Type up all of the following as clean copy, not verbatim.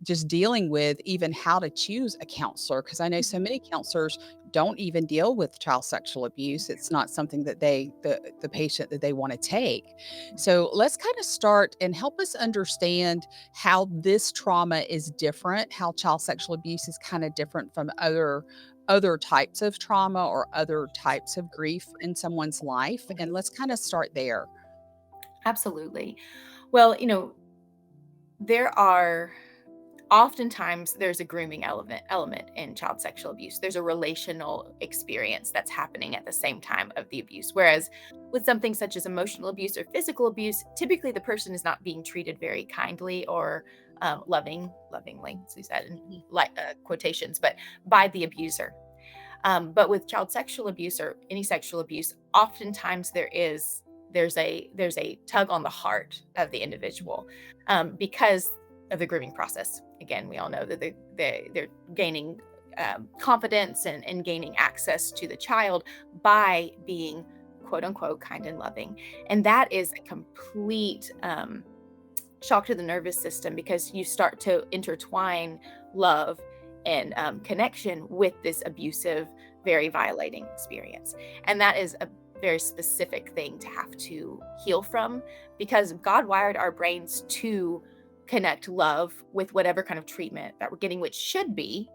just dealing with even how to choose a counselor, because I know so Mhm. many counselors don't even deal with child sexual abuse. It's not something that the patient that they want to take. So let's kind of start and help us understand how this trauma is different, how child sexual abuse is kind of different from other types of trauma or other types of grief in someone's life. And Mhm. let's kind of start there. Absolutely. Well, there are oftentimes there's a grooming element in child sexual abuse. There's a relational experience that's happening at the same time of the abuse. Whereas with something such as emotional abuse or physical abuse, typically the person is not being treated very kindly or lovingly, as we said in like quotations, but by the abuser. But with child sexual abuse or any sexual abuse, oftentimes there's a tug on the heart of the individual because of the grooming process. Again, we all know that they're gaining confidence and gaining access to the child by being quote unquote kind and loving, and that is a complete shock to the nervous system because you start to intertwine love and connection with this abusive, very violating experience. And that is a very specific thing to have to heal from because God wired our brains to connect love with whatever kind of treatment that we're getting, which should be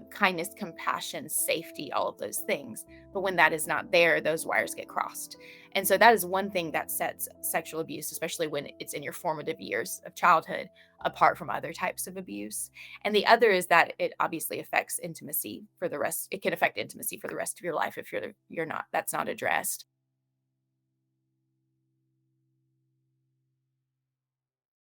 kindness, compassion, safety, all of those things. But when that is not there, those wires get crossed. And so that is one thing that sets sexual abuse, especially when it's in your formative years of childhood, apart from other types of abuse. And the other is that it obviously affects intimacy for the rest. It can affect intimacy for the rest of your life if you're not that's not addressed.